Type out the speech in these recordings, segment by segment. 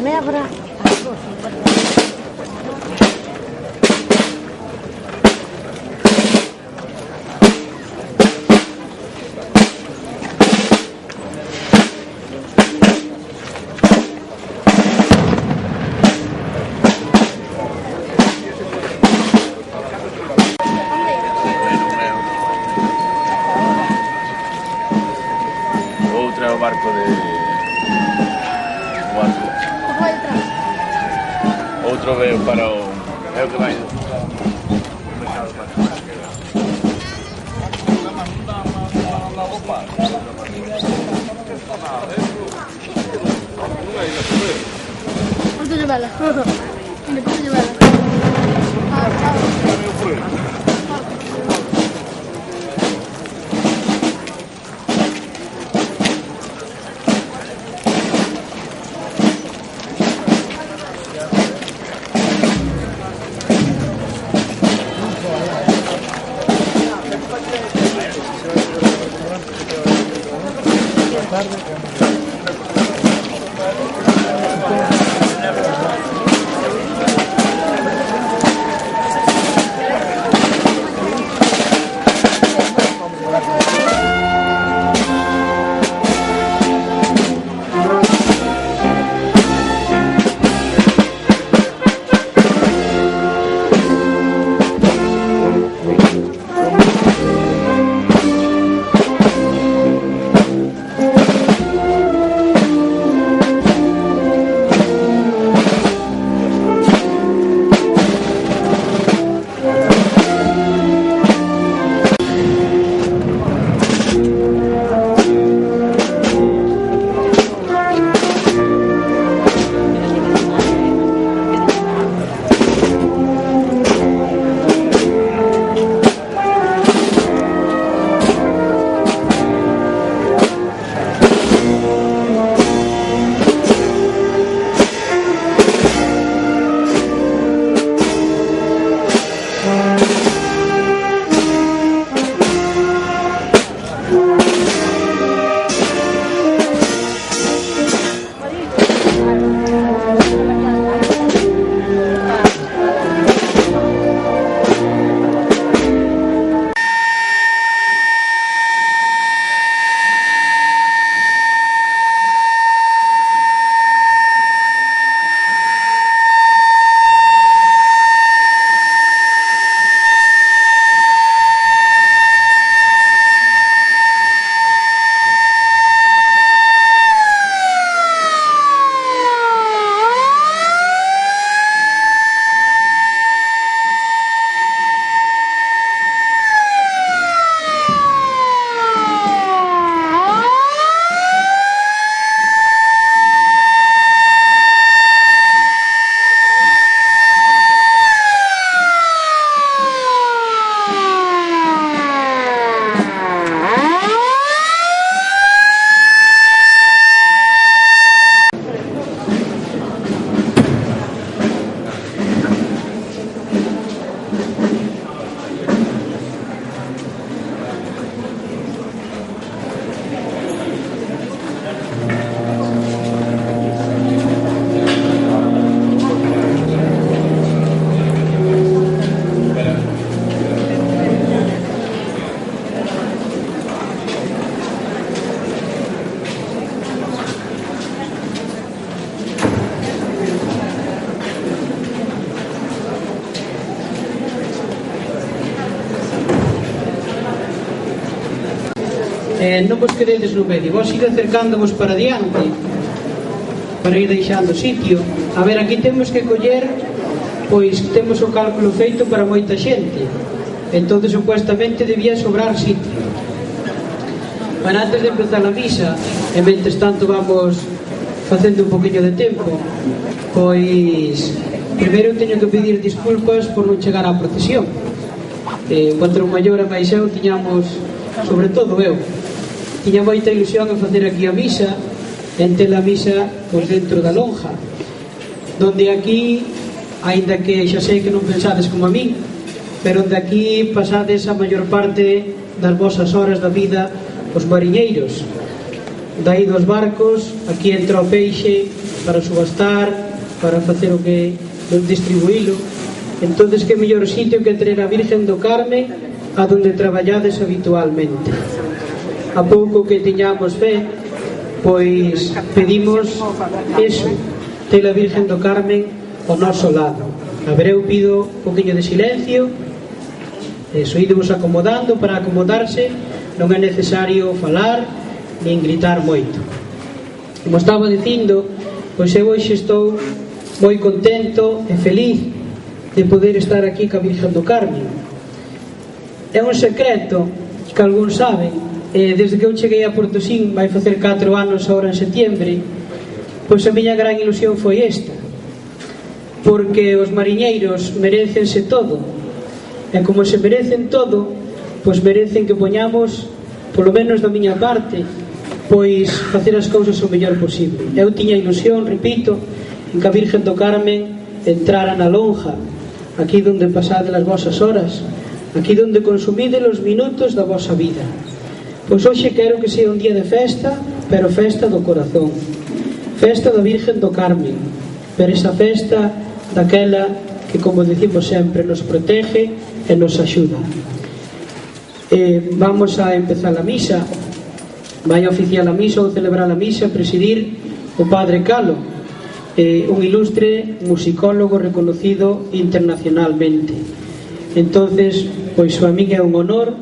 Nebra. Outro é o barco de... Outro veo para o... É o que vai... Porto de vela. Porto de vela. Non vos quededes no medio, vos ir acercándovos para diante para ir deixando sitio. A ver, aquí temos que coller, pois temos o cálculo feito para moita xente, entón supuestamente debía sobrar sitio. Para antes de empezar a misa, e mentres tanto vamos facendo un poquinho de tempo, pois primeiro teño que pedir disculpas por non chegar á procesión. O patrón maior e máis eu tiñamos, sobre todo eu, tiña moita ilusión en facer aquí a misa, en ter a misa pois dentro da lonja, donde aquí, aínda que xa sei que non pensades como a min, pero onde aquí pasades a maior parte das vosas horas da vida os mariñeiros. dai dos barcos, aquí entra o peixe para subastar, para facer o que distribuílo. Entonces, que mellor sitio que traer a Virgen do Carme a donde traballades habitualmente. A pouco que teñamos fe, pois pedimos eso, ter a Virgen do Carmen ao noso lado. A ver, eu pido un poquinho de silencio, eso, ídemos acomodando. Para acomodarse non é necesario falar nin gritar moito. Como estaba dicindo, pois eu hoxe estou moi contento e feliz de poder estar aquí ca Virgen do Carmen. É un secreto que algúns saben. Desde que eu cheguei a Portosín, vai facer 4 anos agora en setiembre, pois a miña gran ilusión foi esta, porque os mariñeiros merecense todo, e como se merecen todo, pois merecen que poñamos, polo menos da miña parte, pois facer as cousas o mellor posible. Eu tiña ilusión, repito, en que a Virgen do Carmen entrara na lonja, aquí donde pasade as vosas horas, aquí donde consumide os minutos da vosa vida. Pois hoxe quero que sea un día de festa, pero festa do corazón, festa da Virgen do Carmen, pero esa festa daquela que, como decimos sempre, nos protege e nos axuda. Vamos a empezar a misa. Vai a oficiar a misa ou celebrar a misa, presidir o Padre Calo, un ilustre musicólogo reconocido internacionalmente. Entonces, pois a min é un honor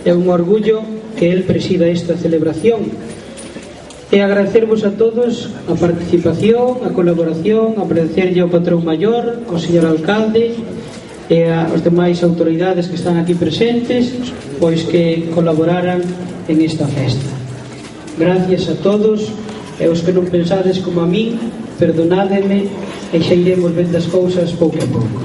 e un orgullo que el presida esta celebración, e agradecervos a todos a participación, a colaboración, agradecerlle ao patrón maior, ao señor alcalde e aos demais autoridades que están aquí presentes, pois que colaboraran en esta festa. Gracias a todos, e os que non pensades como a min, perdonádeme, e xa iremos vendo as cousas pouco a pouco.